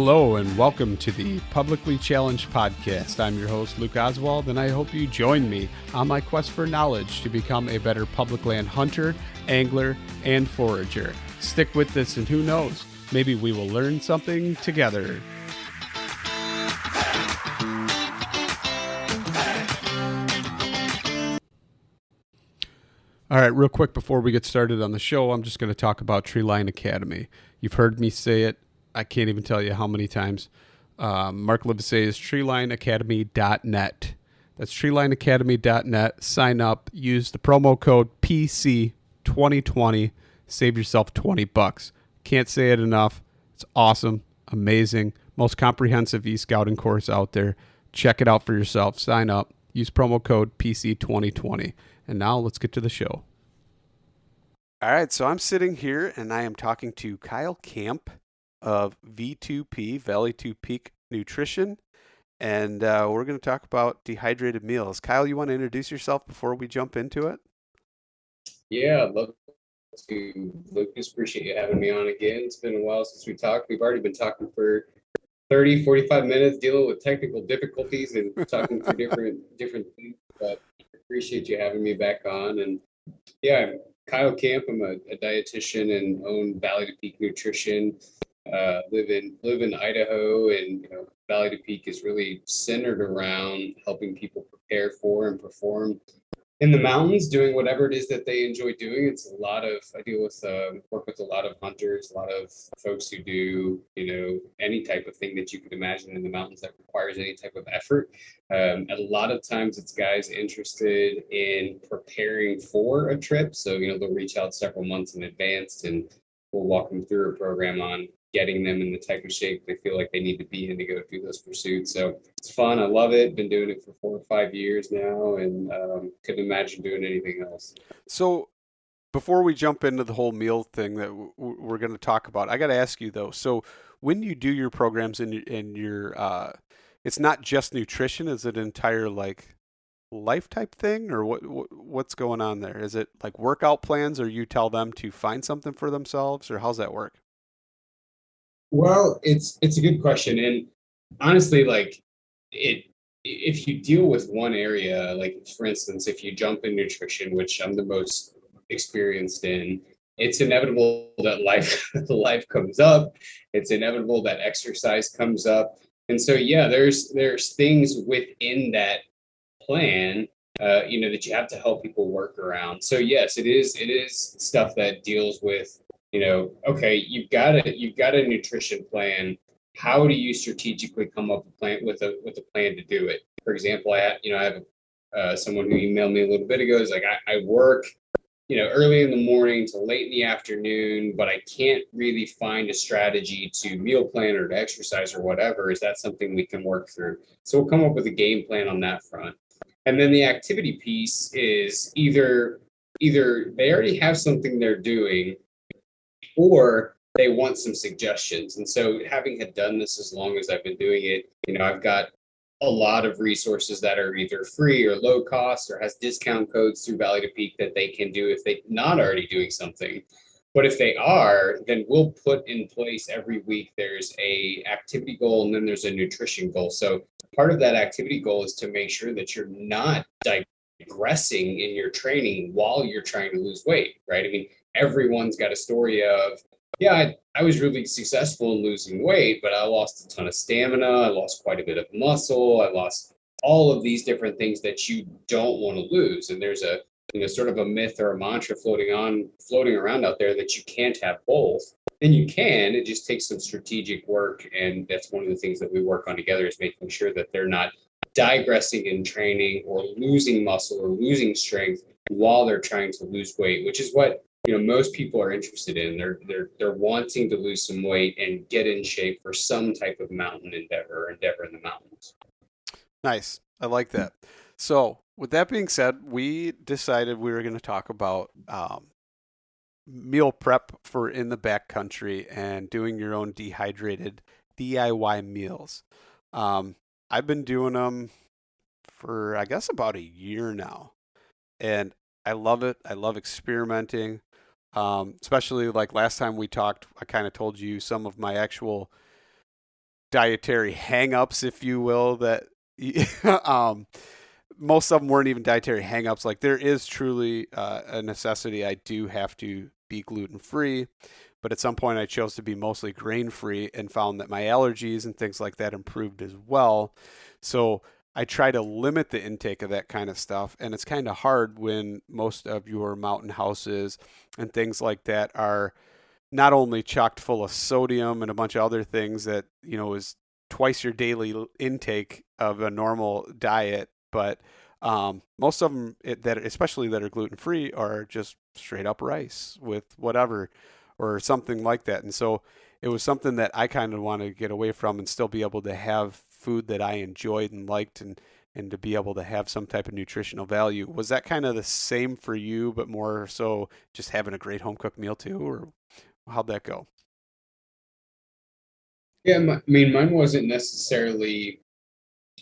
Hello and welcome to the Publicly Challenged Podcast. I'm your host, Luke Oswald, and I hope you join me on my quest for knowledge to become a better public land hunter, angler, and forager. Stick with this and who knows, maybe we will learn something together. All right, real quick before we get started on the show, I'm just going to talk about Treeline Academy. You've heard me say it. I can't even tell you how many times. Mark Livesay is treelineacademy.net. That's treelineacademy.net. Sign up. Use the promo code PC2020. Save yourself $20. Can't say it enough. It's awesome, amazing, most comprehensive e-scouting course out there. Check it out for yourself. Sign up. Use promo code PC2020. And now let's get to the show. All right, so I'm sitting here and I am talking to Kyle Kamp of V2P, Valley to Peak Nutrition, and we're going to talk about dehydrated meals. Kyle, you want to introduce yourself before we jump into it? Yeah, I'd love to. Lucas, appreciate you having me on again. It's been a while since we talked. We've already been talking for 30, 45 minutes, dealing with technical difficulties and talking through different things, but appreciate you having me back on. And yeah, I'm Kyle Kamp. I'm a dietitian and own Valley to Peak Nutrition. Live in Idaho, and Valley to Peak is really centered around helping people prepare for and perform in the mountains, doing whatever it is that they enjoy doing. I deal with work with a lot of hunters, a lot of folks who do any type of thing that you could imagine in the mountains that requires any type of effort. A lot of times it's guys interested in preparing for a trip, so they'll reach out several months in advance, and we'll walk them through a program on getting them in the type of shape they feel like they need to be in to go do those pursuits. So it's fun. I love it. Been doing it for 4 or 5 years now, and couldn't imagine doing anything else. So before we jump into the whole meal thing that we're going to talk about, I got to ask you though. So when you do your programs in your it's not just nutrition. Is it an entire life type thing, or what's going on there? Is it like workout plans, or you tell them to find something for themselves, or how's that work? Well, it's a good question, and honestly, if you deal with one area, like for instance, if you jump in nutrition, which I'm the most experienced in, it's inevitable that life comes up. It's inevitable that exercise comes up, and so yeah, there's things within that plan, that you have to help people work around. So yes, it is stuff that deals with. Okay, you've got a nutrition plan. How do you strategically come up with a plan to do it? For example, I have someone who emailed me a little bit ago. Is like, I work, early in the morning to late in the afternoon, but I can't really find a strategy to meal plan or to exercise or whatever. Is that something we can work through? So we'll come up with a game plan on that front. And then the activity piece is either they already have something they're doing, or they want some suggestions. And so having had done this as long as I've been doing it, I've got a lot of resources that are either free or low cost or has discount codes through Valley to Peak that they can do if they're not already doing something. But if they are, then we'll put in place every week, there's a activity goal and then there's a nutrition goal. So part of that activity goal is to make sure that you're not digressing in your training while you're trying to lose weight, right? I mean, everyone's got a story of, yeah, I was really successful in losing weight, but I lost a ton of stamina. I lost quite a bit of muscle. I lost all of these different things that you don't want to lose. And there's a, sort of a myth or a mantra floating around out there that you can't have both. And you can, it just takes some strategic work. And that's one of the things that we work on together, is making sure that they're not digressing in training or losing muscle or losing strength while they're trying to lose weight, which is what most people are interested in. They're wanting to lose some weight and get in shape for some type of mountain endeavor in the mountains. Nice. I like that. So with that being said, we decided we were going to talk about meal prep for in the backcountry and doing your own dehydrated DIY meals. I've been doing them for, I guess, about a year now, and I love it. I love experimenting. Especially like last time we talked, I kind of told you some of my actual dietary hang-ups, if you will, that um, most of them weren't even dietary hang-ups. Like there is truly a necessity. I do have to be gluten-free, but at some point I chose to be mostly grain-free and found that my allergies and things like that improved as well. So I try to limit the intake of that kind of stuff, and it's kind of hard when most of your mountain houses and things like that are not only chocked full of sodium and a bunch of other things that, is twice your daily intake of a normal diet, but most of them that, especially that are gluten free, are just straight up rice with whatever or something like that. And so it was something that I kind of wanted to get away from and still be able to have food that I enjoyed and liked, and to be able to have some type of nutritional value. Was that kind of the same for you, but more so just having a great home cooked meal too, or how'd that go? Yeah, I mean, mine wasn't necessarily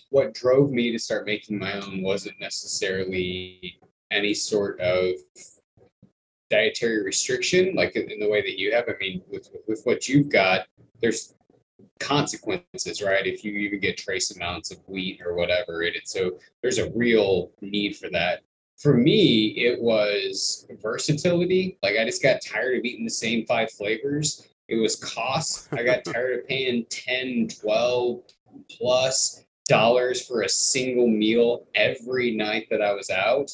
what drove me to start making my own, wasn't necessarily any sort of dietary restriction, like in the way that you have. I mean, with what you've got, there's consequences, right? If you even get trace amounts of wheat or whatever, so there's a real need for that. For me, it was versatility. Like I just got tired of eating the same five flavors. It was cost. I got tired of paying 10, 12 plus dollars for a single meal every night that I was out.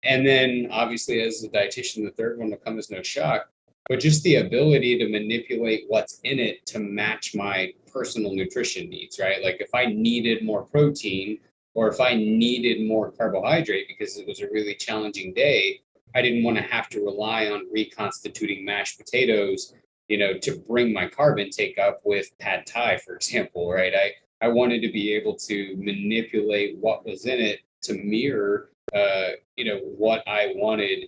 And then obviously as a dietitian, the third one will come as no shock, but just the ability to manipulate what's in it to match my personal nutrition needs, right? Like if I needed more protein or if I needed more carbohydrate because it was a really challenging day, I didn't want to have to rely on reconstituting mashed potatoes, to bring my carb intake up with pad thai, for example, right? I wanted to be able to manipulate what was in it to mirror, what I wanted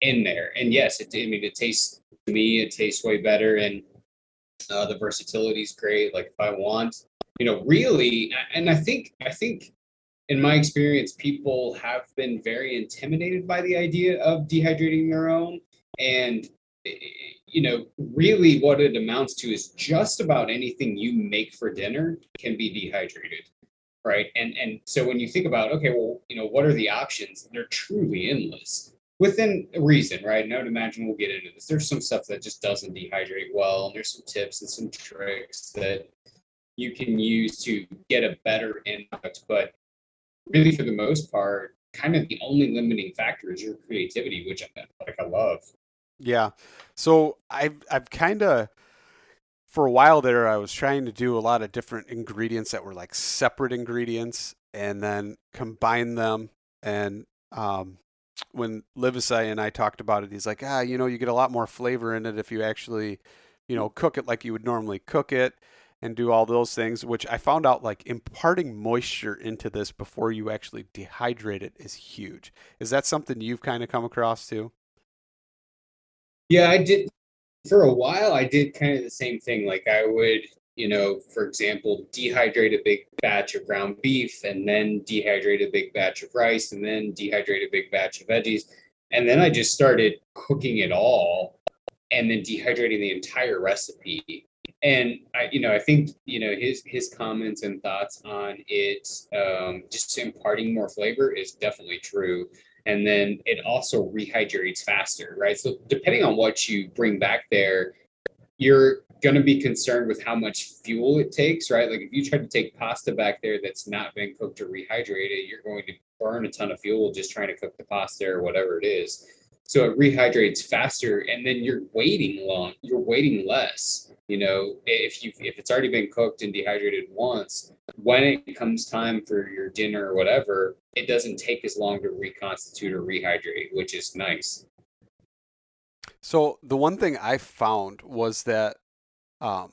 in there. And yes, it tastes to me, it tastes way better, and the versatility is great. Like if I want, really, and I think in my experience, people have been very intimidated by the idea of dehydrating their own, and really what it amounts to is just about anything you make for dinner can be dehydrated, right? And so when you think about, okay, well, what are the options? They're truly endless within reason, right? And I would imagine we'll get into this. There's some stuff that just doesn't dehydrate well, and there's some tips and some tricks that you can use to get a better input. But really, for the most part, kind of the only limiting factor is your creativity, which I love. Yeah. So I've kind of, for a while there, I was trying to do a lot of different ingredients that were like separate ingredients and then combine them. And when Livesay and I talked about it, he's like, you get a lot more flavor in it if you actually, cook it like you would normally cook it and do all those things, which I found out like imparting moisture into this before you actually dehydrate it is huge. Is that something you've kind of come across too? Yeah, I did for a while. I did kind of the same thing. Like I would, for example, dehydrate a big batch of ground beef and then dehydrate a big batch of rice and then dehydrate a big batch of veggies. And then I just started cooking it all and then dehydrating the entire recipe. And I think his comments and thoughts on it, just imparting more flavor is definitely true. And then it also rehydrates faster, right? So depending on what you bring back there, you're going to be concerned with how much fuel it takes, right? Like if you try to take pasta back there that's not been cooked or rehydrated, you're going to burn a ton of fuel just trying to cook the pasta or whatever it is. So it rehydrates faster, and then you're waiting less. If it's already been cooked and dehydrated once, when it comes time for your dinner or whatever, it doesn't take as long to reconstitute or rehydrate, which is nice. So the one thing I found was that um,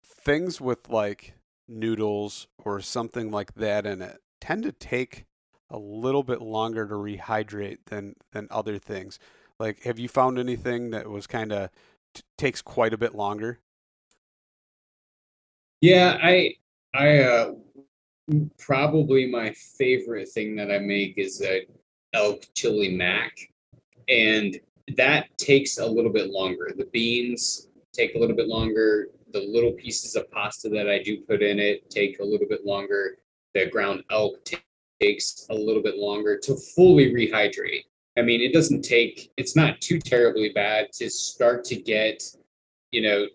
things with like noodles or something like that in it tend to take a little bit longer to rehydrate than other things. Like, have you found anything that was kind of takes quite a bit longer? Yeah, I probably my favorite thing that I make is a elk chili mac, and that takes a little bit longer. The beans take a little bit longer. the little pieces of pasta that I do put in it take a little bit longer. The ground elk takes a little bit longer to fully rehydrate. I mean, it's not too terribly bad to start to get,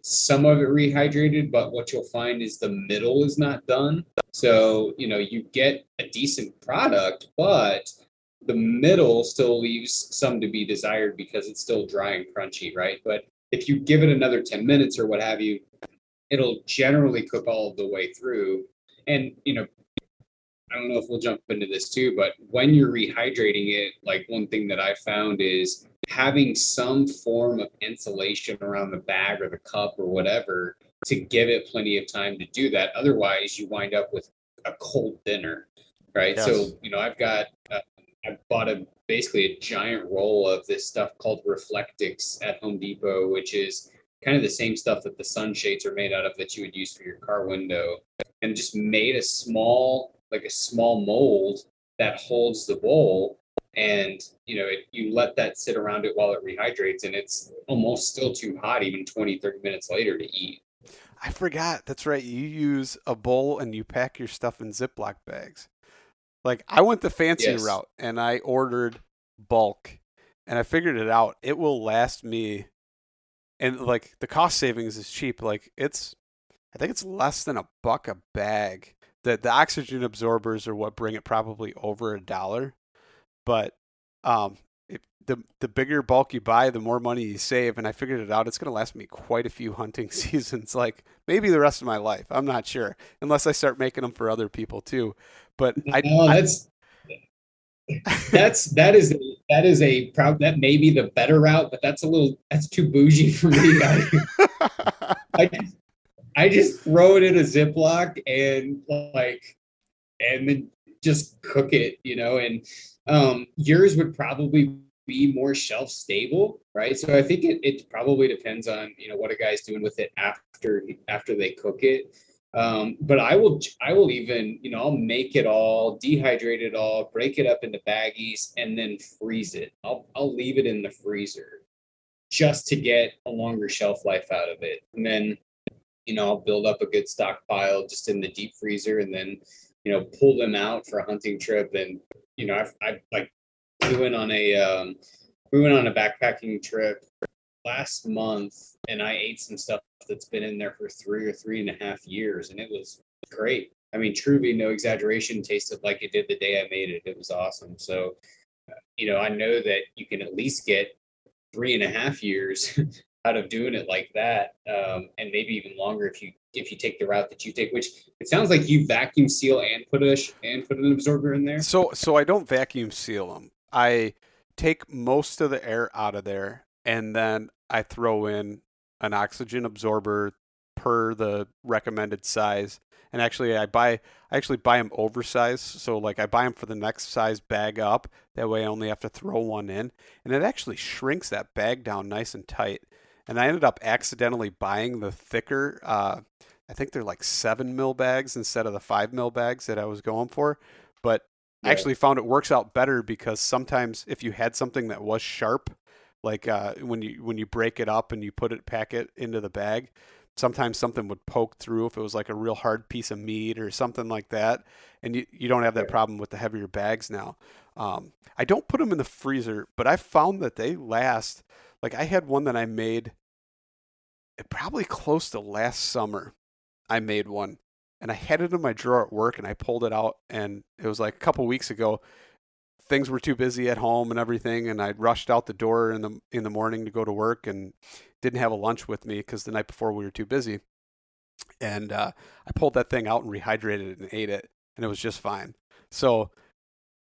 some of it rehydrated, but what you'll find is the middle is not done. So, you get a decent product, but the middle still leaves some to be desired because it's still dry and crunchy, right? But if you give it another 10 minutes or what have you, it'll generally cook all the way through. And, I don't know if we'll jump into this too, but when you're rehydrating it, like one thing that I found is having some form of insulation around the bag or the cup or whatever to give it plenty of time to do that. Otherwise, you wind up with a cold dinner, right? Yes. So, I bought basically a giant roll of this stuff called Reflectix at Home Depot, which is kind of the same stuff that the sunshades are made out of that you would use for your car window, and just made a small mold that holds the bowl. And you let that sit around it while it rehydrates, and it's almost still too hot even 20-30 minutes later to eat. I forgot. That's right. You use a bowl and you pack your stuff in Ziploc bags. Like I went the fancy Yes. route and I ordered bulk and I figured it out. It will last me, and like the cost savings is cheap. Like I think it's less than $1 a bag. The oxygen absorbers are what bring it probably over $1. But if the bigger bulk you buy, the more money you save. And I figured it out. It's going to last me quite a few hunting seasons, like maybe the rest of my life. I'm not sure, unless I start making them for other people too. But No, that is a proud, that may be the better route, but that's too bougie for me. I just, I just throw it in a Ziploc and then just cook it, and yours would probably be more shelf stable, right? So I think it probably depends on, what a guy's doing with it after they cook it. But I will even, I'll make it all, dehydrate it all, break it up into baggies, and then freeze it. I'll leave it in the freezer just to get a longer shelf life out of it. And then, I'll build up a good stockpile just in the deep freezer, and then, pull them out for a hunting trip. And, I like we went on a backpacking trip last month, and I ate some stuff that's been in there for 3.5 years, and it was great. I mean, truly, no exaggeration, tasted like it did the day I made it. It was awesome. So, I know that you can at least get 3.5 years out of doing it like that, and maybe even longer if you take the route that you take. Which it sounds like you vacuum seal and put an absorber in there. So I don't vacuum seal them. I take most of the air out of there, and then I throw in an oxygen absorber per the recommended size. And actually, I actually buy them oversized. So like I buy them for the next size bag up. That way I only have to throw one in, and it actually shrinks that bag down nice and tight. And I ended up accidentally buying the thicker, I think they're like 7 mil bags instead of the 5 mil bags that I was going for. But I actually found it works out better, because sometimes if you had something that was sharp, like when you break it up and you pack it into the bag, sometimes something would poke through if it was like a real hard piece of meat or something like that. And you don't have that problem with the heavier bags now. I don't put them in the freezer, but I found that they last. Like I had one that I made probably close to last summer. I made one and I had it in my drawer at work, and I pulled it out, and it was like a couple weeks ago. Things were too busy at home and everything, and I rushed out the door in the morning to go to work, and didn't have a lunch with me because the night before we were too busy. And I pulled that thing out and rehydrated it and ate it, and it was just fine. So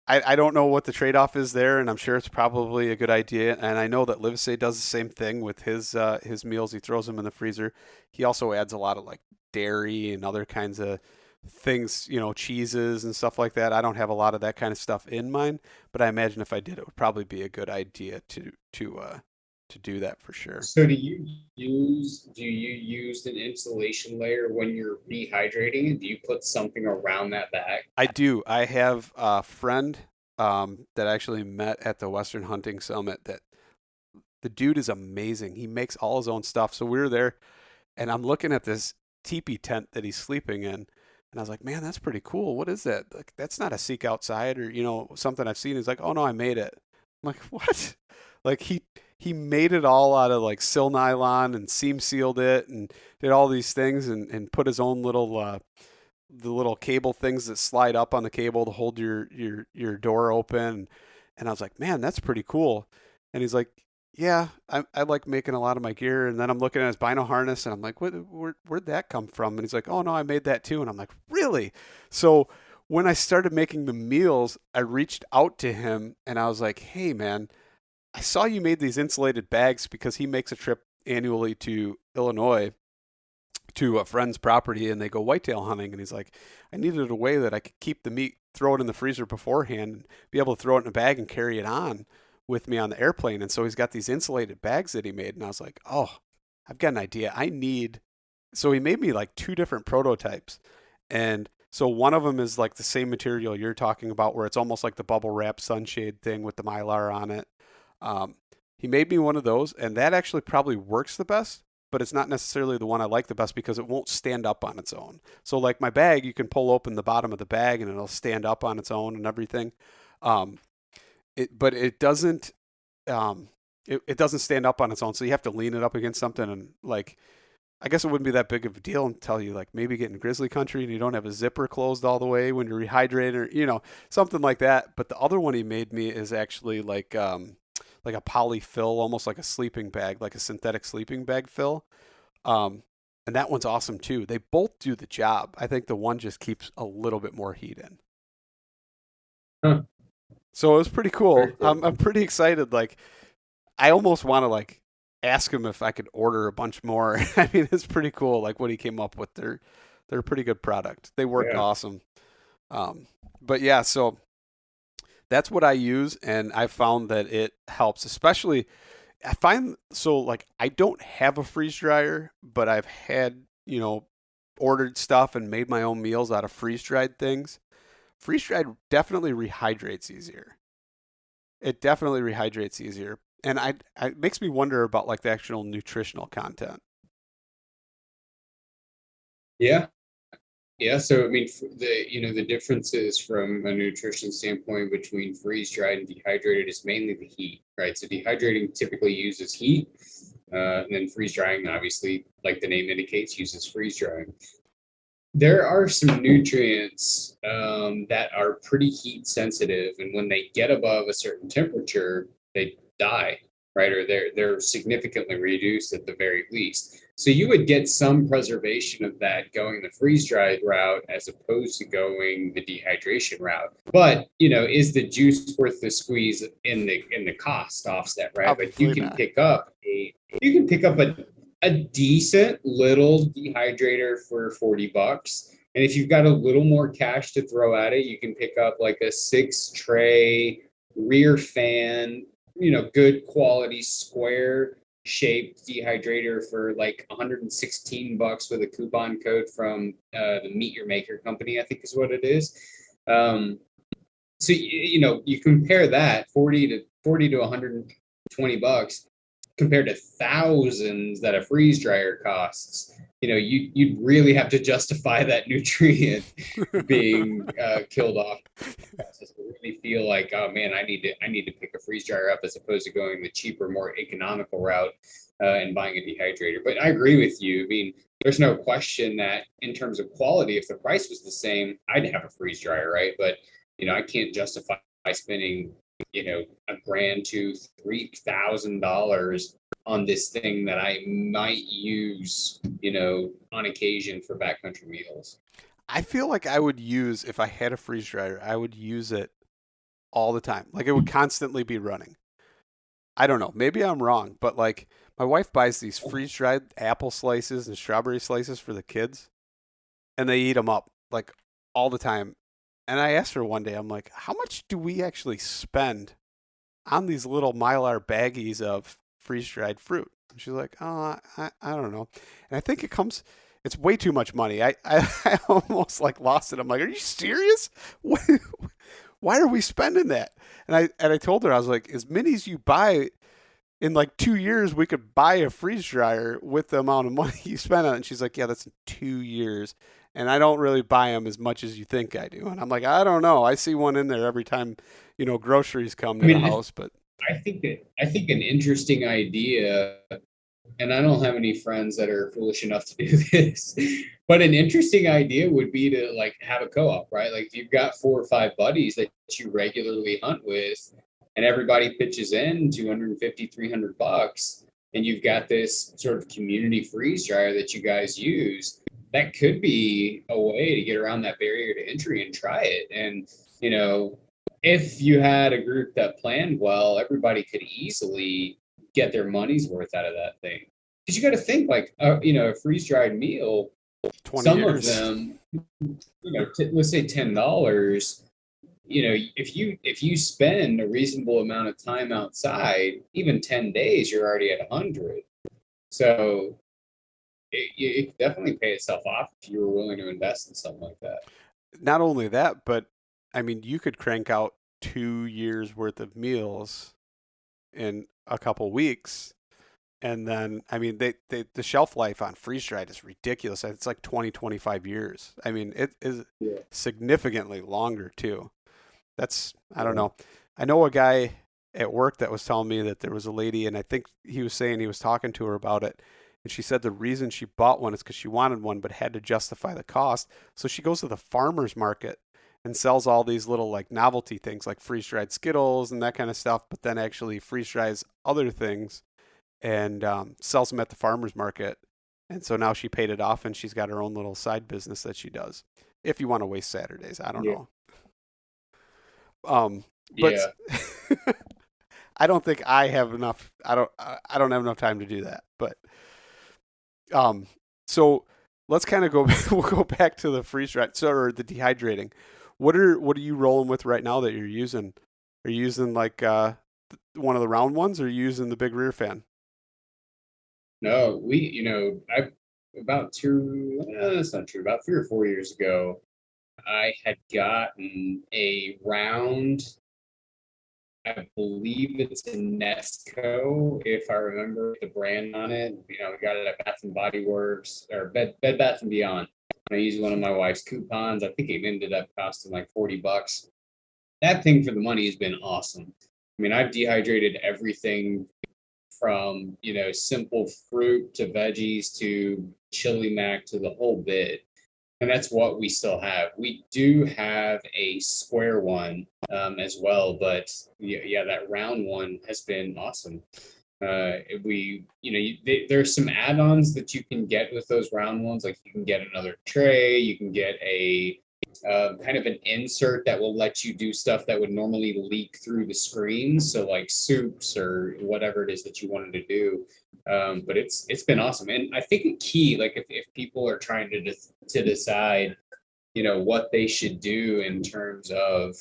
I don't know what the trade-off is there, and I'm sure it's probably a good idea. And I know that Livesey does the same thing with his meals. He throws them in the freezer. He also adds a lot of like dairy and other kinds of things, cheeses and stuff like that. I don't have a lot of that kind of stuff in mine, but I imagine if I did, it would probably be a good idea to do that for sure. So do you use an insulation layer when you're rehydrating it? Do you put something around that bag? I do. I have a friend that I actually met at the Western Hunting Summit. That the dude is amazing. He makes all his own stuff. So we were there. And I'm looking at this teepee tent that he's sleeping in, and I was like, man, that's pretty cool. What is that? Like, that's not a Seek Outside or, something I've seen. He's like, oh no, I made it. I'm like, what? Like he made it all out of like sil nylon and seam sealed it and did all these things and put his own little the little cable things that slide up on the cable to hold your door open. And I was like, man, that's pretty cool. And he's like, yeah, I like making a lot of my gear. And then I'm looking at his bino harness and I'm like, where'd that come from? And he's like, oh no, I made that too. And I'm like, really? So when I started making the meals, I reached out to him and I was like, hey man, I saw you made these insulated bags, because he makes a trip annually to Illinois to a friend's property and they go whitetail hunting. And he's like, I needed a way that I could keep the meat, throw it in the freezer beforehand, and be able to throw it in a bag and carry it on with me on the airplane. And so he's got these insulated bags that he made. And I was like, oh, I've got an idea. So he made me like 2 different prototypes. And so one of them is like the same material you're talking about, where it's almost like the bubble wrap sunshade thing with the Mylar on it. He made me one of those, and that actually probably works the best, but it's not necessarily the one I like the best because it won't stand up on its own. So like my bag, you can pull open the bottom of the bag and it'll stand up on its own and everything. But it doesn't, it doesn't stand up on its own. So you have to lean it up against something, and like, I guess it wouldn't be that big of a deal until you like maybe get in grizzly country and you don't have a zipper closed all the way when you're rehydrating, or, something like that. But the other one he made me is actually like a poly fill, almost like a sleeping bag, like a synthetic sleeping bag fill. And that one's awesome too. They both do the job. I think the one just keeps a little bit more heat in. Huh. So it was pretty cool. I'm pretty excited. Like, I almost want to like ask him if I could order a bunch more. I mean, it's pretty cool. Like what he came up with. They're a pretty good product. They work awesome. But yeah, so that's what I use, and I found that it helps. Especially, I find so like I don't have a freeze dryer, but I've had ordered stuff and made my own meals out of freeze dried things. Freeze dried definitely rehydrates easier. It definitely rehydrates easier, and it makes me wonder about like the actual nutritional content. Yeah. Yeah, so I mean, the differences from a nutrition standpoint between freeze dried and dehydrated is mainly the heat, right? So dehydrating typically uses heat, and then freeze drying, obviously, like the name indicates, uses freeze drying. There are some nutrients that are pretty heat sensitive, and when they get above a certain temperature, they die, right? Or they're significantly reduced at the very least. So you would get some preservation of that going the freeze-dried route as opposed to going the dehydration route. But, is the juice worth the squeeze in the cost offset, right? Obviously but you can not. pick up a decent little dehydrator for $40. And if you've got a little more cash to throw at it, you can pick up like a 6-tray rear fan, good quality square shaped dehydrator for like $116 with a coupon code from the Meet Your Maker company, I think is what it is. So you compare that 40 to $120 compared to thousands that a freeze dryer costs. You'd really have to justify that nutrient being killed off. To really feel like, oh man, I need to pick a freeze dryer up as opposed to going the cheaper, more economical route and buying a dehydrator. But I agree with you. I mean, there's no question that in terms of quality, if the price was the same, I'd have a freeze dryer, right? But I can't justify spending $1,000 to $3,000 on this thing that I might use, on occasion for backcountry meals. I feel like I would use, if I had a freeze dryer, I would use it all the time. Like it would constantly be running. I don't know. Maybe I'm wrong, but like my wife buys these freeze dried apple slices and strawberry slices for the kids, and they eat them up like all the time. And I asked her one day, I'm like, how much do we actually spend on these little Mylar baggies of freeze dried fruit? And she's like, oh, I don't know. And I think it's way too much money. I almost like lost it. I'm like, are you serious? Why are we spending that? And I told her, I was like, as many as you buy, in like 2 years we could buy a freeze dryer with the amount of money you spent on it. And she's like, yeah, that's 2 years. And I don't really buy them as much as you think I do. And I'm like, I don't know. I see one in there every time, groceries come I to the mean, house, but I think an interesting idea, and I don't have any friends that are foolish enough to do this, but an interesting idea would be to like have a co-op, right? Like if you've got 4 or 5 buddies that you regularly hunt with, and everybody pitches in 250, $300, and you've got this sort of community freeze dryer that you guys use, that could be a way to get around that barrier to entry and try it. And, if you had a group that planned well, everybody could easily get their money's worth out of that thing. Because you got to think like, a freeze dried meal, 20 some of years. them, let's say $10. If you spend a reasonable amount of time outside, even 10 days, you're already at 100. So it could definitely pay itself off if you were willing to invest in something like that. Not only that, but I mean, you could crank out 2 years worth of meals in a couple weeks. And then, I mean, the shelf life on freeze dried is ridiculous. It's like 20, 25 years. I mean, it is significantly longer too. I don't know. I know a guy at work that was telling me that there was a lady, and I think he was saying he was talking to her about it. And she said the reason she bought one is because she wanted one, but had to justify the cost. So she goes to the farmer's market and sells all these little like novelty things like freeze dried Skittles and that kind of stuff, but then actually freeze dries other things and sells them at the farmer's market. And so now she paid it off and she's got her own little side business that she does. If you want to waste Saturdays, I don't know. But Yeah. I don't think I have enough. I don't have enough time to do that. But so let's kind of go. We'll go back to the freeze dry, or the dehydrating. What are you rolling with right now that you're using? Are you using like one of the round ones, or are you using the big rear fan? No, I about that's not true. About 3 or 4 years ago, I had gotten a round. I believe it's a Nesco, if I remember the brand on it. We got it at Bath and Body Works or Bed Bath and Beyond. I used one of my wife's coupons. I think it ended up costing like $40. That thing for the money has been awesome. I mean, I've dehydrated everything from simple fruit to veggies to chili mac to the whole bit, and that's what we still have. We do have a square one as well, but yeah, that round one has been awesome. There's some add-ons that you can get with those round ones, like you can get another tray, you can get a kind of an insert that will let you do stuff that would normally leak through the screen, so like soups or whatever it is that you wanted to do. But it's been awesome, and I think a key, like if people are trying to decide, what they should do in terms of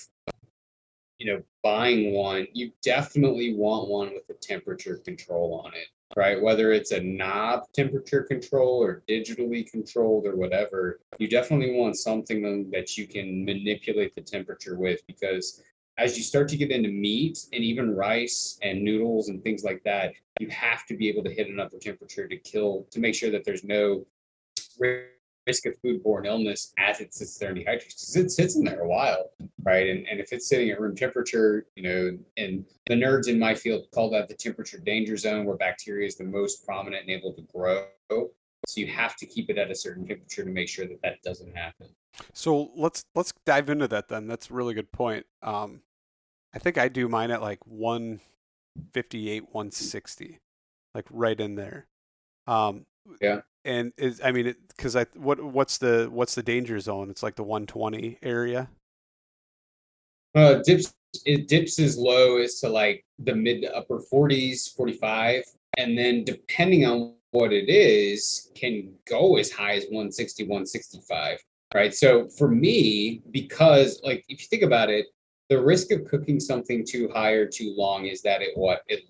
buying one, you definitely want one with a temperature control on it, right? Whether it's a knob temperature control or digitally controlled or whatever, you definitely want something that you can manipulate the temperature with, because as you start to get into meat and even rice and noodles and things like that, you have to be able to hit an upper temperature to make sure that there's no risk of foodborne illness as it sits there and dehydrates, because it sits in there a while, right? And if it's sitting at room temperature, and the nerds in my field call that the temperature danger zone, where bacteria is the most prominent and able to grow. So you have to keep it at a certain temperature to make sure that that doesn't happen. So let's dive into that then. That's a really good point. I think I do mine at like 158, 160, like right in there. Yeah. And what's the danger zone? It's like the 120 area. It dips as low as to like the mid to upper 40s, 45, and then depending on what it is, can go as high as 160, 165, right? So for me, because like if you think about it, the risk of cooking something too high or too long is that it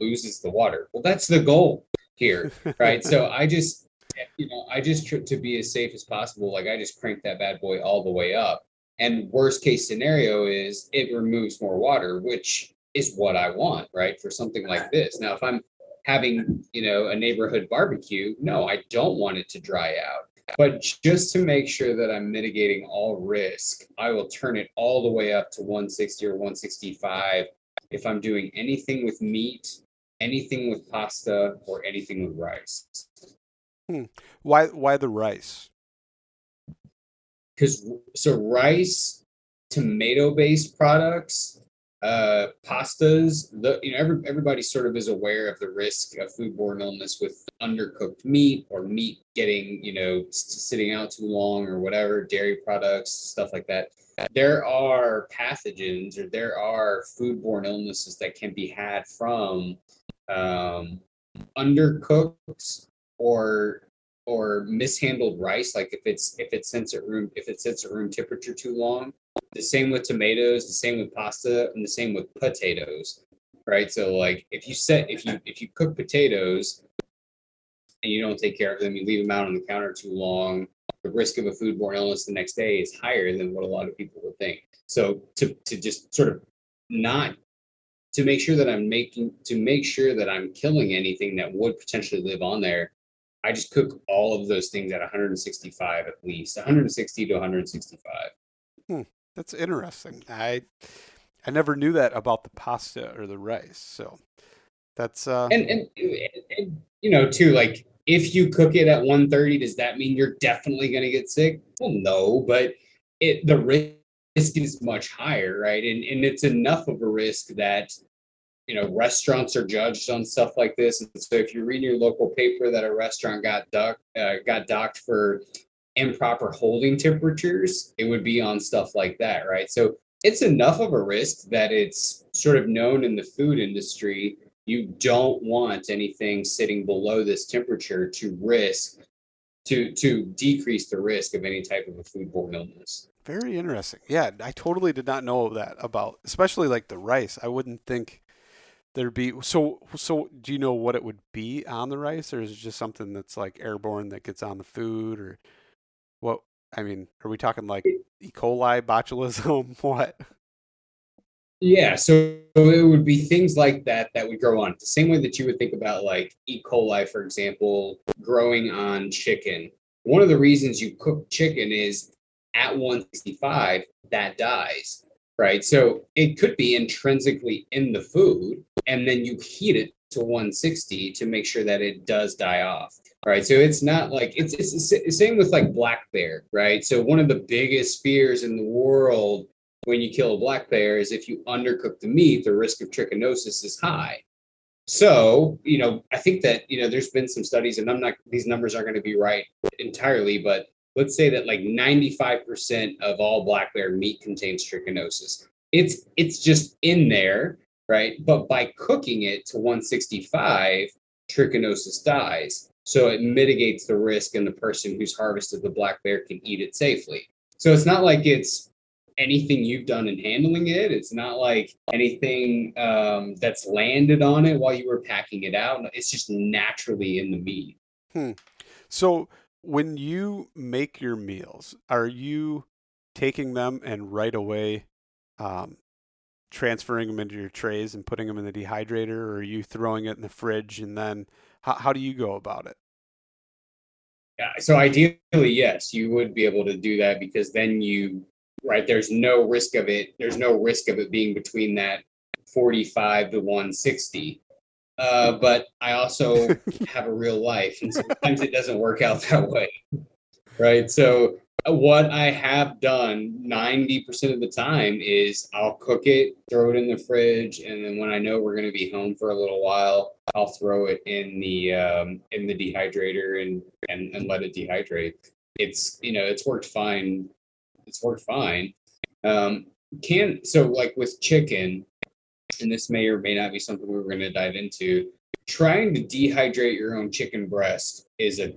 loses the water. Well, that's the goal here, right? So to be as safe as possible, like I just crank that bad boy all the way up. And worst case scenario is it removes more water, which is what I want, right? For something like this. Now, if I'm having, a neighborhood barbecue, no, I don't want it to dry out. But just to make sure that I'm mitigating all risk, I will turn it all the way up to 160 or 165 if I'm doing anything with meat, anything with pasta, or anything with rice. Why the rice? Because rice, tomato-based products, pastas, everybody sort of is aware of the risk of foodborne illness with undercooked meat or meat getting, sitting out too long or whatever, dairy products, stuff like that. There are pathogens or there are foodborne illnesses that can be had from undercooked or mishandled rice, like if it sits at room temperature too long. The same with tomatoes, the same with pasta, and the same with potatoes, right? So like if you cook potatoes and you don't take care of them, you leave them out on the counter too long, the risk of a foodborne illness the next day is higher than what a lot of people would think. So to just sort of not to make sure that I'm killing anything that would potentially live on there, I just cook all of those things at 165 at least, 160 to 165. That's interesting. I never knew that about the pasta or the rice. So that's and too, like if you cook it at 130, does that mean you're definitely going to get sick? Well, no, but the risk is much higher, right? And it's enough of a risk that restaurants are judged on stuff like this. And so if you read in your local paper that a restaurant got docked for improper holding temperatures, it would be on stuff like that, right? So it's enough of a risk that it's sort of known in the food industry. You don't want anything sitting below this temperature to decrease the risk of any type of a foodborne illness. very interesting. Yeah, I totally did not know that about, especially like the rice. I wouldn't think there'd be so do you know what it would be on the rice, or is it just something that's like airborne that gets on the food, or what? I mean, are we talking like E. coli, botulism, what? Yeah, so it would be things like that would grow on the same way that you would think about like E. coli, for example, growing on chicken. One of the reasons you cook chicken is at 165, that dies, right? So it could be intrinsically in the food, and then you heat it to 160 to make sure that it does die off, right? So it's not like it's the same with like black bear, right? So one of the biggest fears in the world when you kill a black bear is if you undercook the meat, the risk of trichinosis is high. So, I think that, there's been some studies, and these numbers aren't going to be right entirely, but let's say that like 95% of all black bear meat contains trichinosis. It's just in there, right? But by cooking it to 165, trichinosis dies. So it mitigates the risk, and the person who's harvested the black bear can eat it safely. So it's not like it's anything you've done in handling it. It's not like anything that's landed on it while you were packing it out. It's just naturally in the meat. So when you make your meals, are you taking them and right away transferring them into your trays and putting them in the dehydrator, or are you throwing it in the fridge, and then how do you go about it? Yeah, so ideally, yes, you would be able to do that, because then right, there's no risk of it being between that 45 to 160. But I also have a real life, and sometimes it doesn't work out that way, right? So what I have done 90% of the time is I'll cook it, throw it in the fridge, and then when I know we're going to be home for a little while, I'll throw it in the dehydrator and let it dehydrate. It's worked fine. It's worked fine. So like with chicken, and this may or may not be something we're going to dive into, trying to dehydrate your own chicken breast is a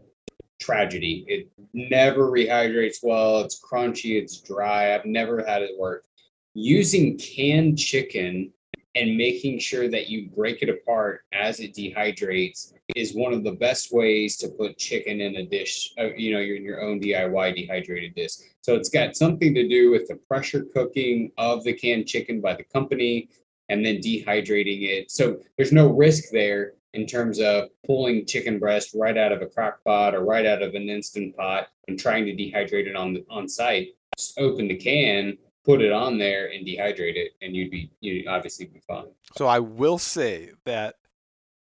tragedy. It never rehydrates well. It's crunchy. It's dry. I've never had it work. Using canned chicken and making sure that you break it apart as it dehydrates is one of the best ways to put chicken in a dish, your own DIY dehydrated dish. So it's got something to do with the pressure cooking of the canned chicken by the company and then dehydrating it. So there's no risk there. in terms of pulling chicken breast right out of a crock pot or right out of an instant pot and trying to dehydrate it on site. Just open the can, put it on there, and dehydrate it, and you'd obviously be fine. So I will say that,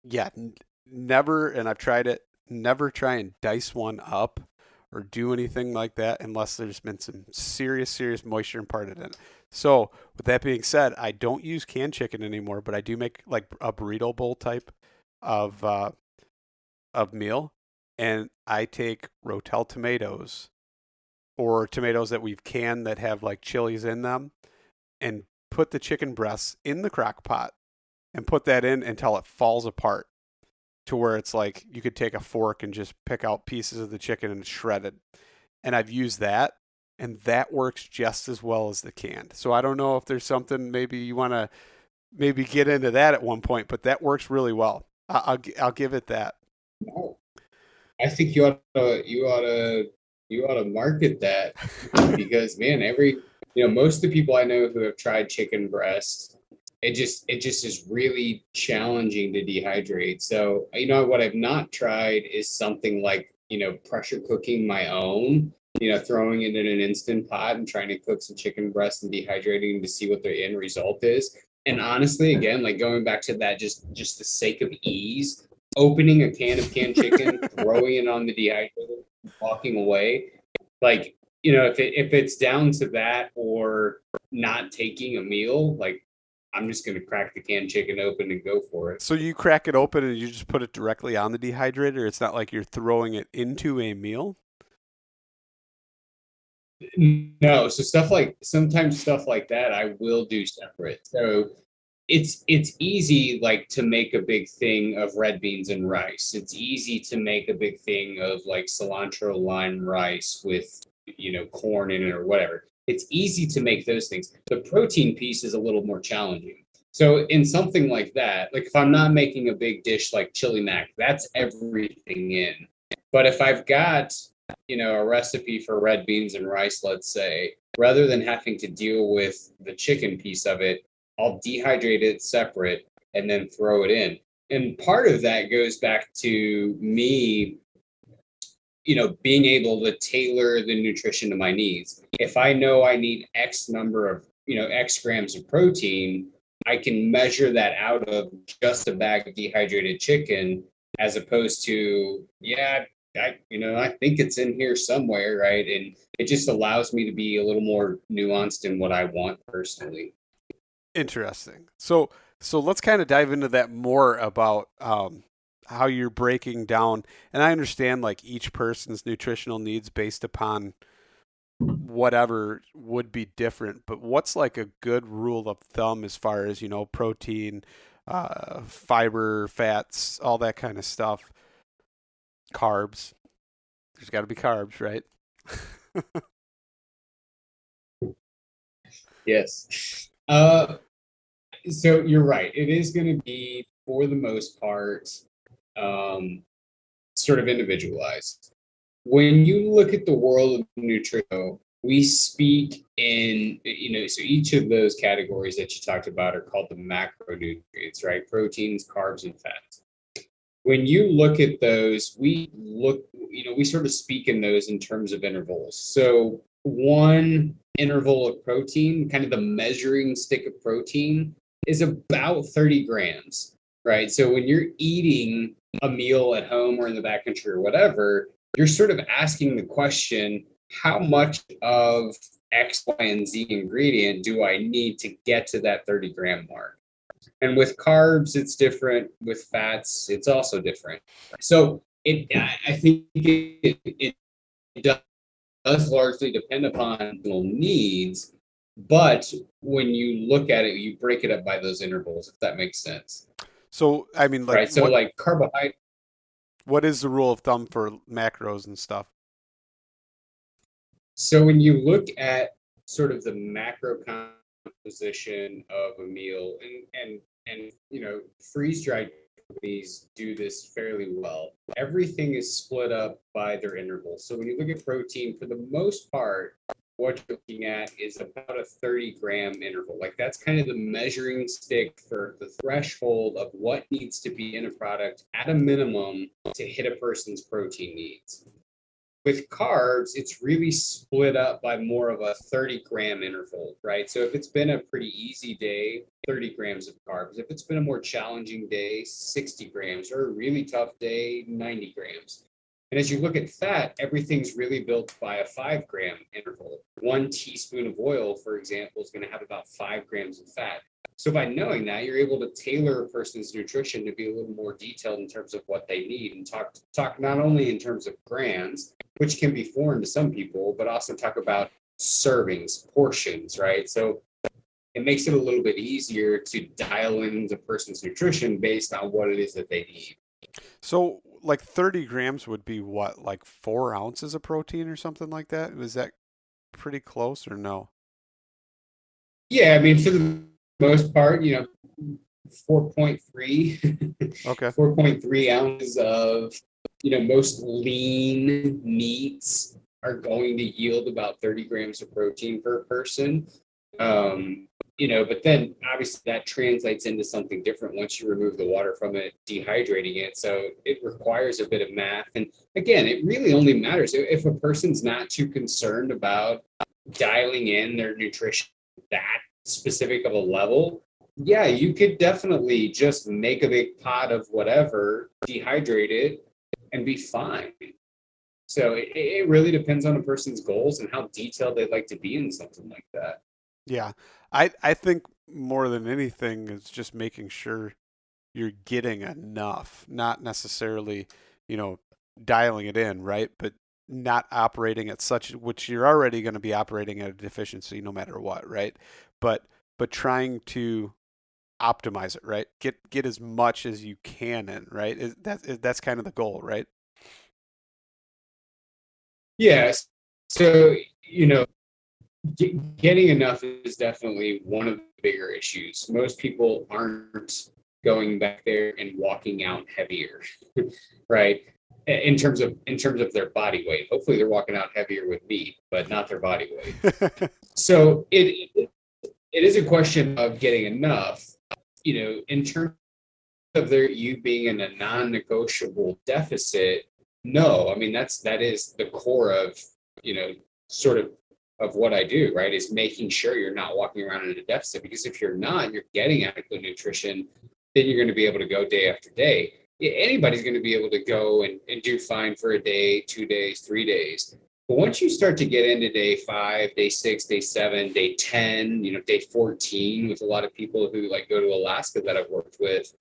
yeah, never, and I've tried it, never try and dice one up or do anything like that unless there's been some serious moisture imparted in it. So with that being said, I don't use canned chicken anymore, but I do make like a burrito bowl type of meal, and I take Rotel tomatoes or tomatoes that we've canned that have like chilies in them, and put the chicken breasts in the crock pot and put that in until it falls apart to where it's like you could take a fork and just pick out pieces of the chicken and shred it. And I've used that, and that works just as well as the canned. So I don't know if there's something maybe you want to maybe get into that at one point, but that works really well. I'll give it that. I think you ought to market that because man, most of the people I know who have tried chicken breast, it just is really challenging to dehydrate. So what I've not tried is something like pressure cooking my own, throwing it in an instant pot and trying to cook some chicken breast and dehydrating to see what the end result is. And honestly, again, like going back to that, just the sake of ease, opening a can of canned chicken, throwing it on the dehydrator, walking away. Like, if it's down to that or not taking a meal, like I'm just going to crack the canned chicken open and go for it. So you crack it open and you just put it directly on the dehydrator? It's not like you're throwing it into a meal? No, so sometimes stuff like that I will do separate. So it's easy like to make a big thing of red beans and rice. It's easy to make a big thing of like cilantro lime rice with corn in it or whatever. It's easy to make those things. The protein piece is a little more challenging. So in something like that, like if I'm not making a big dish like chili mac, that's everything in. But if I've got a recipe for red beans and rice, let's say, rather than having to deal with the chicken piece of it, I'll dehydrate it separate and then throw it in. And part of that goes back to me, being able to tailor the nutrition to my needs. If I know I need X number of, X grams of protein, I can measure that out of just a bag of dehydrated chicken, as opposed to, I think it's in here somewhere, right? And it just allows me to be a little more nuanced in what I want personally. Interesting. So let's kind of dive into that more about how you're breaking down. And I understand like each person's nutritional needs based upon whatever would be different. But what's like a good rule of thumb as far as protein, fiber, fats, all that kind of stuff? Carbs. There's got to be carbs, right? Yes. So you're right. It is going to be, for the most part, sort of individualized. When you look at the world of nutrition, we speak in, so each of those categories that you talked about are called the macronutrients, right? Proteins, carbs, and fats. When you look at those, we sort of speak in those in terms of intervals. So one interval of protein, kind of the measuring stick of protein, is about 30 grams, right? So when you're eating a meal at home or in the backcountry or whatever, you're sort of asking the question, how much of X, Y, and Z ingredient do I need to get to that 30-gram mark? And with carbs, it's different. With fats, it's also different. So I think it does largely depend upon needs. But when you look at it, you break it up by those intervals, if that makes sense. So, I mean, like, right. So like carbohydrate. What is the rule of thumb for macros and stuff? So when you look at sort of the macro composition of a meal, and freeze-dried companies do this fairly well. Everything is split up by their intervals. So when you look at protein, for the most part, what you're looking at is about a 30-gram interval. Like that's kind of the measuring stick for the threshold of what needs to be in a product at a minimum to hit a person's protein needs. With carbs, it's really split up by more of a 30-gram interval, right? So if it's been a pretty easy day, 30 grams of carbs. If it's been a more challenging day, 60 grams, or a really tough day, 90 grams. And as you look at fat, everything's really built by a 5-gram interval. 1 teaspoon of oil, for example, is going to have about 5 grams of fat. So by knowing that, you're able to tailor a person's nutrition to be a little more detailed in terms of what they need, and talk not only in terms of grams, which can be foreign to some people, but also talk about servings, portions, right? So it makes it a little bit easier to dial in the person's nutrition based on what it is that they need. So like 30 grams would be what, like 4 ounces of protein or something like that? Was that pretty close or no? Yeah, I mean, for the most part, 4.3, Okay. 4.3 ounces of, most lean meats are going to yield about 30 grams of protein per person. But then obviously that translates into something different once you remove the water from it, dehydrating it. So it requires a bit of math. And again, it really only matters if a person's not too concerned about dialing in their nutrition that specific of a level. Yeah, you could definitely just make a big pot of whatever, dehydrate it, and be fine. So it really depends on a person's goals and how detailed they'd like to be in something like that. Yeah. I think more than anything is just making sure you're getting enough, not necessarily, dialing it in, right? But not operating at such, which you're already going to be operating at a deficiency no matter what, right? But trying to optimize it, right? Get as much as you can in, right? That's kind of the goal, right? Yes. So, getting enough is definitely one of the bigger issues. Most people aren't going back there and walking out heavier, right? In terms of their body weight. Hopefully they're walking out heavier with meat, but not their body weight. So it is a question of getting enough, in terms of you being in a non-negotiable deficit. No, I mean, that is the core of, sort of what I do, right? Is making sure you're not walking around in a deficit, because if you're not, you're getting adequate nutrition, then you're going to be able to go day after day. Anybody's going to be able to go and do fine for a day, 2 days, 3 days. But once you start to get into day 5, day 6, day 7, day 10, day 14, with a lot of people who like go to Alaska that I've worked with,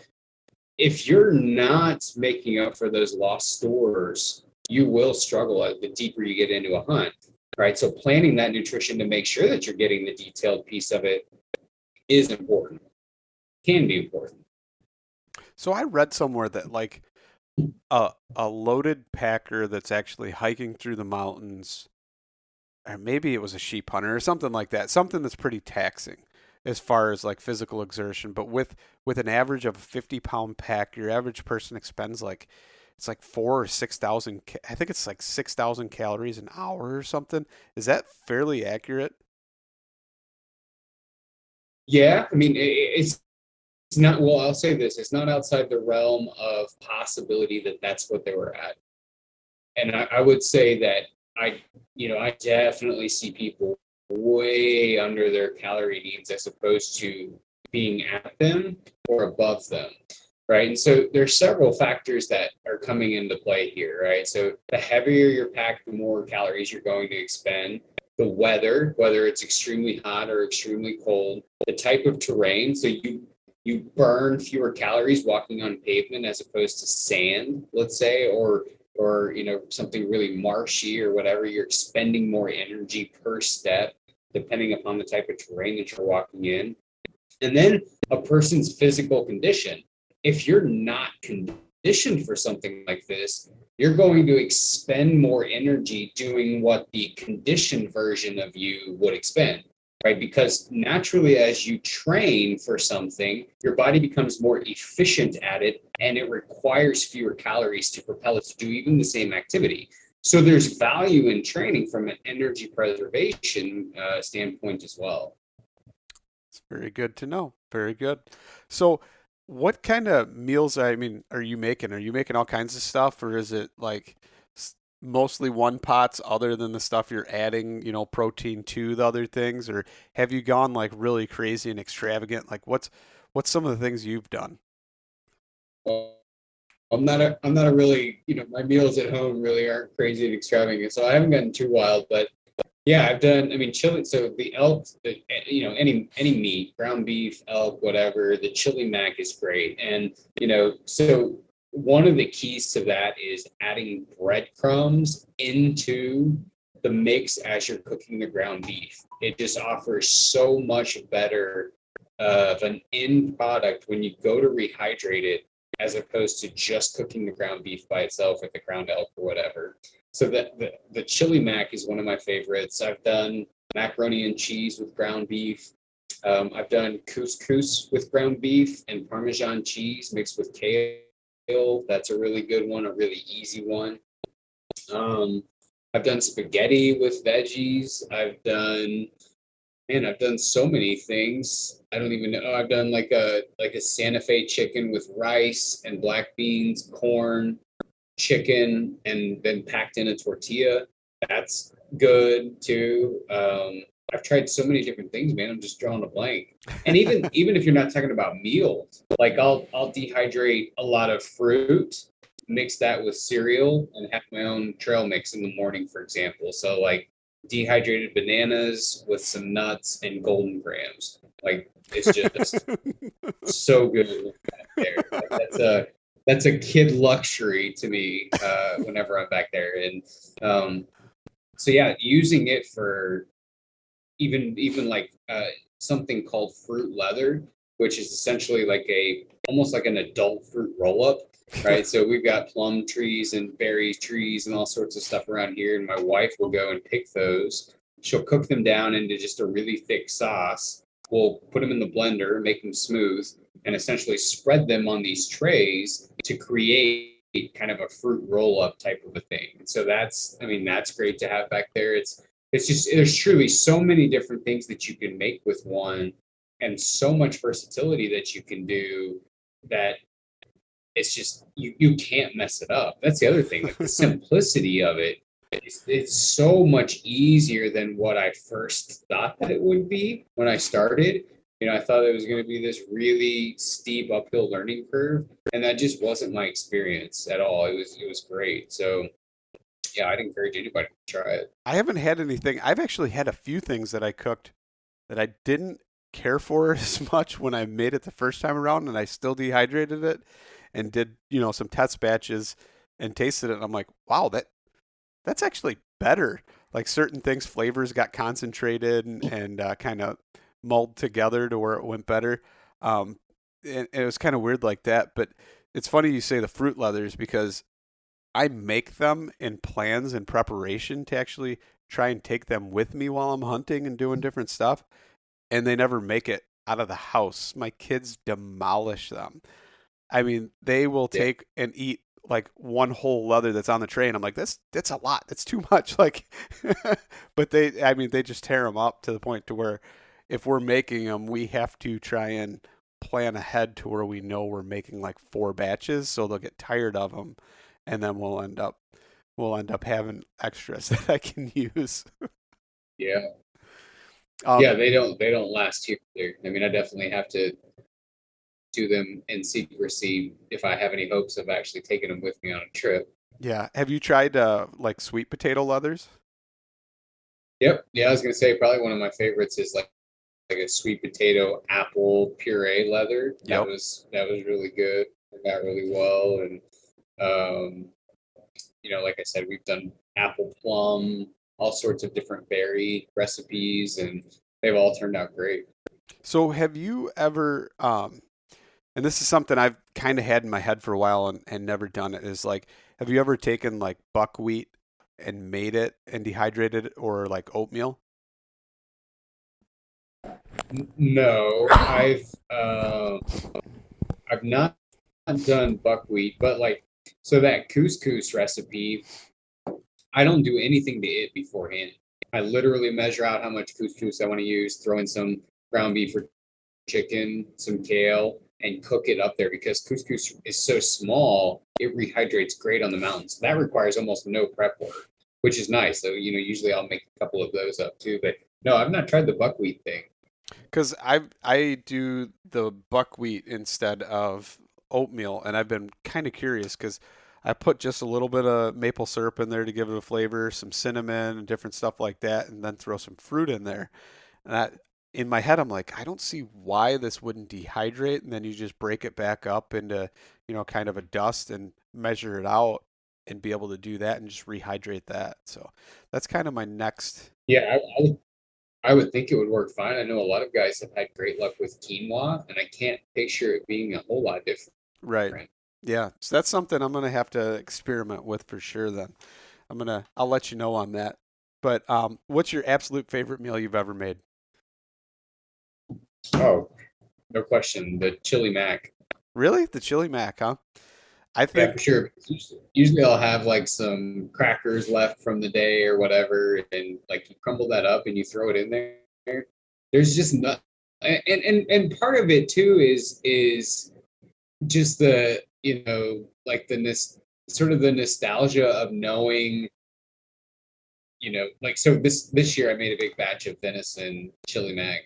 if you're not making up for those lost stores, you will struggle the deeper you get into a hunt, right? So planning that nutrition to make sure that you're getting the detailed piece of it is important, can be important. So I read somewhere that like a loaded packer that's actually hiking through the mountains, or maybe it was a sheep hunter or something like that, something that's pretty taxing as far as like physical exertion, but with an average of a 50-pound pack, your average person expends it's like 4 or 6,000. I think it's like 6,000 calories an hour or something. Is that fairly accurate? Yeah, I mean, it's not. Well, I'll say this: it's not outside the realm of possibility that that's what they were at. And I would say that I definitely see people way under their calorie needs as opposed to being at them or above them, right? And so there's several factors that are coming into play here, right? So the heavier your pack, the more calories you're going to expend. The weather, whether it's extremely hot or extremely cold, the type of terrain. So you burn fewer calories walking on pavement as opposed to sand, let's say, or something really marshy or whatever. You're expending more energy per step depending upon the type of terrain that you're walking in. And then a person's physical condition. If you're not conditioned for something like this, you're going to expend more energy doing what the conditioned version of you would expend, right? Because naturally, as you train for something, your body becomes more efficient at it, and it requires fewer calories to propel it to do even the same activity. So there's value in training from an energy preservation standpoint as well. It's very good to know. Very good. So what kind of meals, I mean, are you making? Are you making all kinds of stuff, or is it like mostly one pots other than the stuff you're adding, protein to the other things, or have you gone like really crazy and extravagant? Like what's some of the things you've done? Well, I'm not a really, my meals at home really aren't crazy and extravagant, so I haven't gotten too wild. But yeah, I've done. I mean, chili. So the elk, any meat, ground beef, elk, whatever. The chili mac is great, and so one of the keys to that is adding breadcrumbs into the mix as you're cooking the ground beef. It just offers so much better of an end product when you go to rehydrate it, as opposed to just cooking the ground beef by itself with the ground elk or whatever. So the chili mac is one of my favorites. I've done macaroni and cheese with ground beef. I've done couscous with ground beef and Parmesan cheese mixed with kale. That's a really good one, a really easy one. I've done spaghetti with veggies. I've done so many things. I don't even know. Oh, I've done like a Santa Fe chicken with rice and black beans, corn, chicken, and then packed in a tortilla. That's good too. I've tried so many different things, man. I'm just drawing a blank. And even if you're not talking about meals, like I'll dehydrate a lot of fruit, mix that with cereal, and have my own trail mix in the morning, for example. So like dehydrated bananas with some nuts and golden grams. Like it's just so good there. Like, that's a kid luxury to me whenever I'm back there. And so yeah, using it for even like something called fruit leather, which is essentially like almost like an adult fruit roll up. Right. So we've got plum trees and berry trees and all sorts of stuff around here. And my wife will go and pick those. She'll cook them down into just a really thick sauce. We'll put them in the blender, make them smooth, and essentially spread them on these trays to create kind of a fruit roll up type of a thing. And so that's great to have back there. It's just, there's truly so many different things that you can make with one, and so much versatility that you can do that it's just you can't mess it up. That's the other thing. Like the simplicity of it, it's so much easier than what I first thought that it would be when I started. I thought it was going to be this really steep uphill learning curve, and that just wasn't my experience at all. It was great. So yeah, I'd encourage anybody to try it. I haven't had anything. I've actually had a few things that I cooked that I didn't care for as much when I made it the first time around, and I still dehydrated it and did, some test batches and tasted it. And I'm like, wow, that's actually better. Like certain things, flavors got concentrated and kind of mulled together to where it went better. And it was kind of weird like that. But it's funny you say the fruit leathers, because I make them in plans and preparation to actually try and take them with me while I'm hunting and doing different stuff. And they never make it out of the house. My kids demolish them. I mean, they will take and eat like one whole leather that's on the tray, and I'm like, that's a lot. That's too much. Like, but they just tear them up to the point to where if we're making them, we have to try and plan ahead to where we know we're making like 4 batches, so they'll get tired of them, and then we'll end up having extras that I can use. Yeah. Yeah, they don't last here either. I mean, I definitely have to do them in secrecy if I have any hopes of actually taking them with me on a trip. Yeah. Have you tried like sweet potato leathers? Yep. Yeah, I was gonna say probably one of my favorites is like a sweet potato apple puree leather. Yep. That was really good. It got really well. And like I said, we've done apple plum, all sorts of different berry recipes, and they've all turned out great. So have you ever and this is something I've kind of had in my head for a while and never done it, is like, have you ever taken like buckwheat and made it and dehydrated it, or like oatmeal? No, I've not done buckwheat, but like, so that couscous recipe, I don't do anything to it beforehand. I literally measure out how much couscous I want to use, throw in some ground beef or chicken, some kale, and cook it up there because couscous is so small, it rehydrates great on the mountain. So that requires almost no prep work, which is nice. So, usually I'll make a couple of those up too. But no, I've not tried the buckwheat thing. Because I do the buckwheat instead of oatmeal, and I've been kind of curious because I put just a little bit of maple syrup in there to give it a flavor, some cinnamon and different stuff like that, and then throw some fruit in there. And in my head, I'm like, I don't see why this wouldn't dehydrate, and then you just break it back up into, kind of a dust and measure it out and be able to do that and just rehydrate that. So that's kind of my next. Yeah, I would think it would work fine. I know a lot of guys have had great luck with quinoa, and I can't picture it being a whole lot different. Right. Yeah. So that's something I'm going to have to experiment with for sure then. I'll let you know on that. But what's your absolute favorite meal you've ever made? Oh, no question. The chili mac. Really? The chili mac, huh? I Yeah, for think sure. Usually I'll have like some crackers left from the day or whatever, and like you crumble that up and you throw it in there. There's just not, and part of it too is just the like sort of the nostalgia of knowing, like so this year I made a big batch of venison chili mac,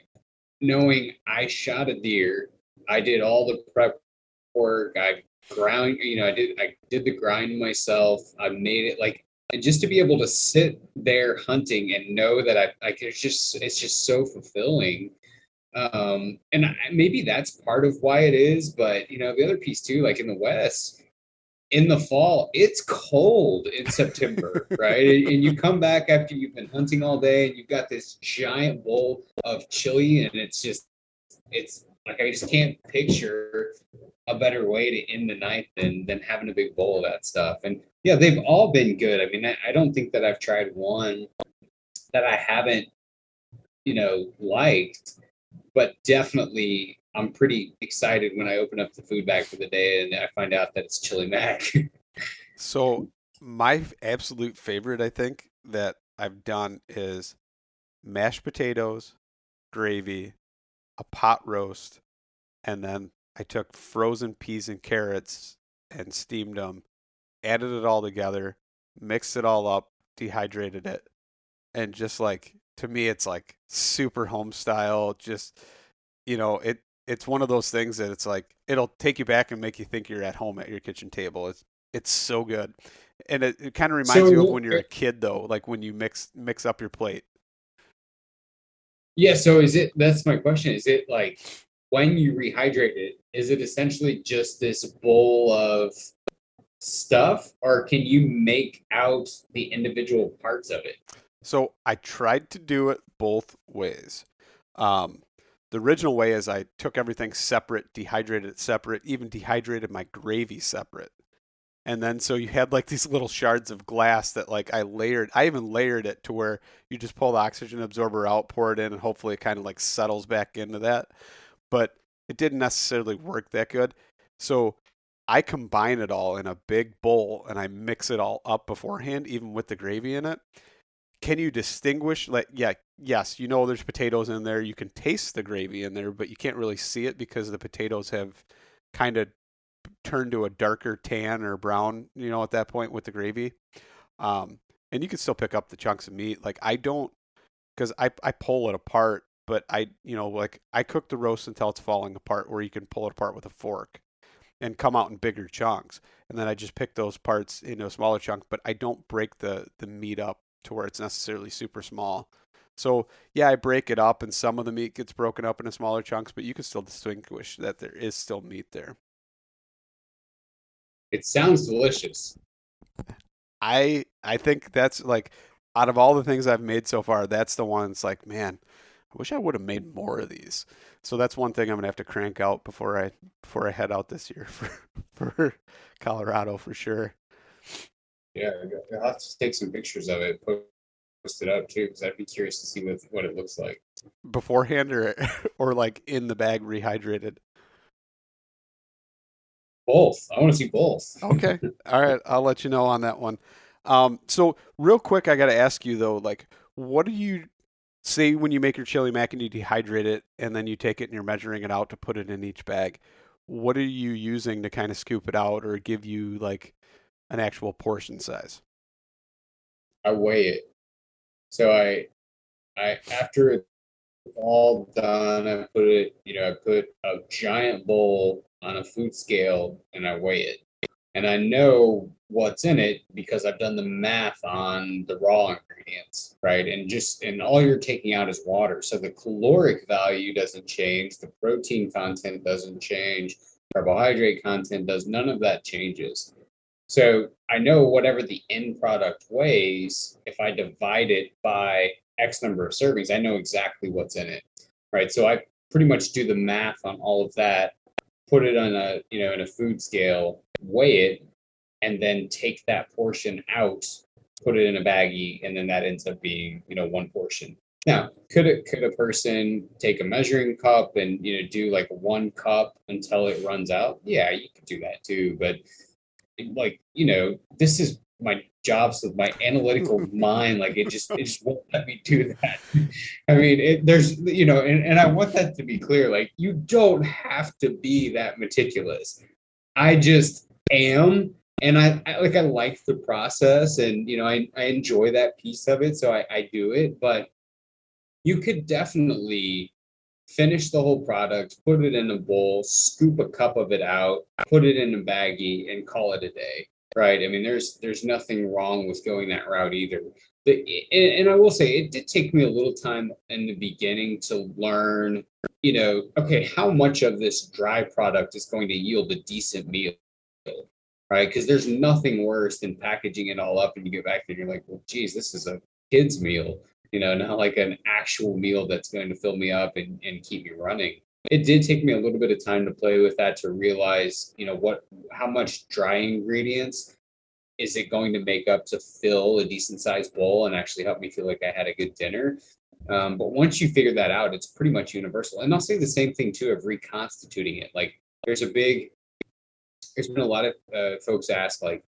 knowing I shot a deer, I did all the prep work, I ground, I did the grind myself, I made it like, and just to be able to sit there hunting and know that it's just so fulfilling. And maybe that's part of why it is, but the other piece too, like in the West, in the fall, it's cold in September, right? And you come back after you've been hunting all day and you've got this giant bowl of chili, and it's like I just can't picture a better way to end the night than having a big bowl of that stuff. And yeah, they've all been good. I mean, I don't think that I've tried one that I haven't, liked, but definitely I'm pretty excited when I open up the food bag for the day and I find out that it's chili mac. so. My absolute favorite, I think, that I've done is mashed potatoes, gravy, a pot roast, and then I took frozen peas and carrots and steamed them, added it all together, mixed it all up, dehydrated it, and just like to me, it's like super home style. Just it's one of those things that it's like it'll take you back and make you think you're at home at your kitchen table. It's so good, and it kind of reminds you of So when you're a kid though, like when you mix up your plate. yeah, so that's my question. Is it like when you rehydrate it, is it essentially just this bowl of stuff, or can you make out the individual parts of it? So I tried to do it both ways. Um, the original way is I took everything separate, dehydrated it separate, even dehydrated my gravy separate. And then so you had like these little shards of glass that like I layered. I even layered it to where you just pull the oxygen absorber out, pour it in, and hopefully it kind of like settles back into that. But it didn't necessarily work that good. So I combine it all in a big bowl and I mix it all up beforehand, even with the gravy in it. Can you distinguish, like, yeah, yes, there's potatoes in there. You can taste the gravy in there, but you can't really see it because the potatoes have kind of turned to a darker tan or brown, at that point with the gravy. And you can still pick up the chunks of meat. Like I don't, because I pull it apart, but like I cook the roast until it's falling apart where you can pull it apart with a fork and come out in bigger chunks. And then I just pick those parts into a smaller chunk, but I don't break the meat up to where it's necessarily super small. So yeah, I break it up and some of the meat gets broken up into smaller chunks, but you can still distinguish that there is still meat there. It sounds delicious. I think that's like out of all the things I've made so far, that's the one that's like, man, I wish I would have made more of these. So that's one thing I'm gonna have to crank out before I head out this year for Colorado for sure. Yeah, I'll have to take some pictures of it, post it up too, because I'd be curious to see what it looks like. Beforehand or or like in the bag rehydrated. Both. I want to see both. Okay. All right. I'll let you know on that one. So real quick, I got to ask you though, like, what do you say when you make your chili mac and you dehydrate it and then you take it and you're measuring it out to put it in each bag? What are you using to kind of scoop it out or give you like an actual portion size? I weigh it. So I after it's all done, I put a giant bowl on a food scale and I weigh it. And I know what's in it because I've done the math on the raw ingredients, right? And all you're taking out is water. So the caloric value doesn't change, the protein content doesn't change, carbohydrate content does, none of that changes. So I know whatever the end product weighs, if I divide it by X number of servings, I know exactly what's in it, right? So I pretty much do the math on all of that, put it on in a food scale, weigh it, and then take that portion out, put it in a baggie, and then that ends up being, one portion. Now, could a person take a measuring cup and do like 1 cup until it runs out? Yeah, you could do that too, but like this is my job, so my analytical mind, like it just won't let me do that. I mean, there's and I want that to be clear, like you don't have to be that meticulous. I just am, and I like the process, and I enjoy that piece of it, so I do it. But you could definitely finish the whole product, put it in a bowl, scoop a cup of it out, put it in a baggie, and call it a day. Right? I mean, there's nothing wrong with going that route either. And I will say, it did take me a little time in the beginning to learn, okay, how much of this dry product is going to yield a decent meal, right? Because there's nothing worse than packaging it all up and you get back and you're like, well, geez, this is a kid's meal, not like an actual meal that's going to fill me up and keep me running. It did take me a little bit of time to play with that to realize, how much dry ingredients is it going to make up to fill a decent sized bowl and actually help me feel like I had a good dinner. But once you figure that out, it's pretty much universal. And I'll say the same thing too of reconstituting it. Like there's been a lot of folks ask like,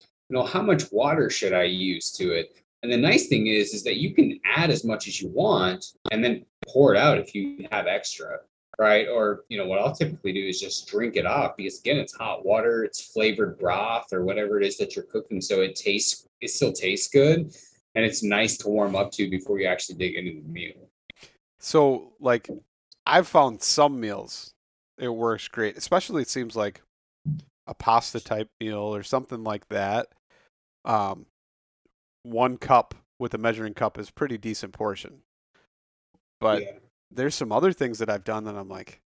how much water should I use to it? And the nice thing is that you can add as much as you want and then pour it out if you have extra, right? Or, what I'll typically do is just drink it off because again, it's hot water, it's flavored broth or whatever it is that you're cooking. So it still tastes good. And it's nice to warm up to before you actually dig into the meal. So, like, I've found some meals it works great, especially it seems like a pasta type meal or something like that. Um, 1 cup with a measuring cup is pretty decent portion. But Yeah. there's some other things that I've done that I'm like,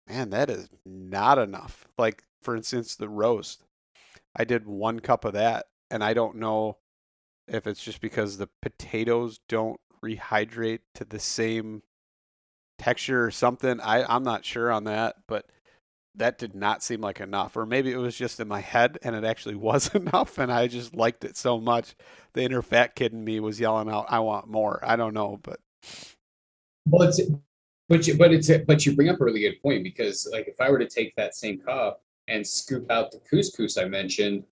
man, that is not enough. Like, for instance, the roast. I did 1 cup of that, and I don't know if it's just because the potatoes don't rehydrate to the same texture or something. I'm not sure on that, but that did not seem like enough. Or maybe it was just in my head and it actually was enough and I just liked it so much. The inner fat kid in me was yelling out, I want more. I don't know, but Well, but you bring up a really good point because like if I were to take that same cup and scoop out the couscous I mentioned,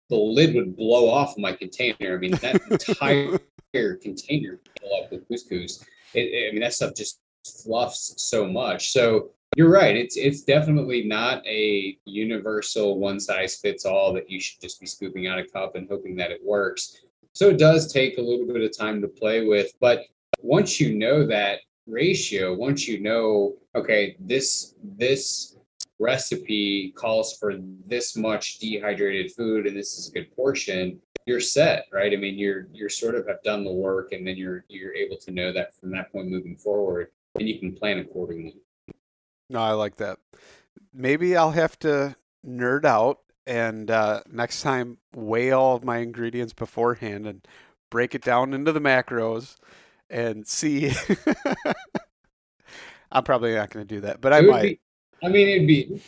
the lid would blow off my container. I mean, that entire container would fill up with couscous. I mean, that stuff just fluffs so much. So you're right. It's definitely not a universal one size fits all that you should just be scooping out a cup and hoping that it works. So it does take a little bit of time to play with, but once you know that ratio, once you know, okay, this recipe calls for this much dehydrated food and this is a good portion, you're set, right? I mean, you're sort of have done the work and then you're able to know that from that point moving forward and you can plan accordingly. no, I like that. Maybe I'll have to nerd out and next time weigh all of my ingredients beforehand and break it down into the macros and see. I'm probably not going to do that, but I It would might. be, I mean,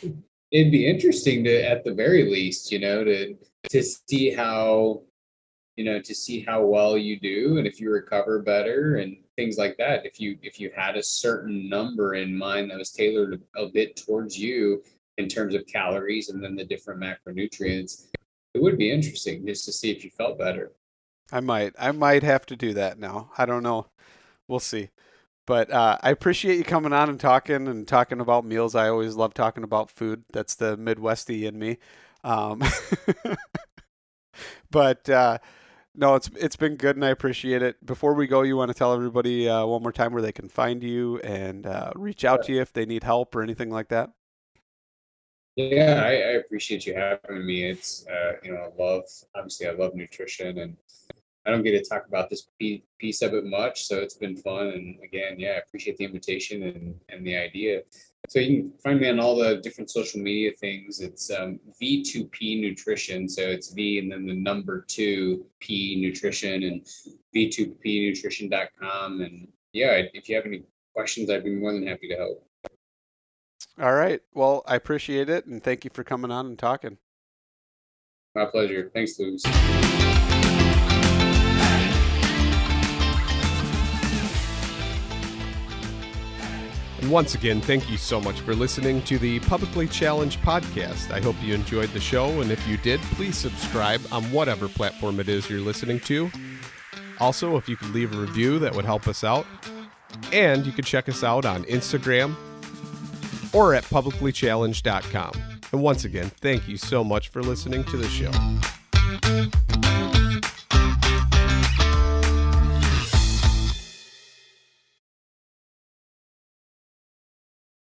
it'd be interesting to, at the very least, to see how, to see how well you do and if you recover better and things like that. If you had a certain number in mind that was tailored a bit towards you in terms of calories and then the different macronutrients, it would be interesting just to see if you felt better. I might have to do that now. I don't know. We'll see. But I appreciate you coming on and talking about meals. I always love talking about food. That's the Midwestie in me. But no, it's been good, and I appreciate it. Before we go, you want to tell everybody one more time where they can find you and reach out to you if they need help or anything like that? Yeah, I appreciate you having me. It's obviously I love nutrition, and I don't get to talk about this piece of it much, so it's been fun. And again, yeah, I appreciate the invitation and the idea. So you can find me on all the different social media things. It's V2P Nutrition. So it's V and then the number 2P Nutrition, and V2PNutrition.com. And yeah, if you have any questions, I'd be more than happy to help. All right. Well, I appreciate it, and thank you for coming on and talking. My pleasure. Thanks, Luce. And once again, thank you so much for listening to the Publicly Challenged podcast. I hope you enjoyed the show, and if you did, please subscribe on whatever platform it is you're listening to. Also, if you could leave a review, that would help us out. And you can check us out on Instagram or at publiclychallenged.com. And once again, thank you so much for listening to the show.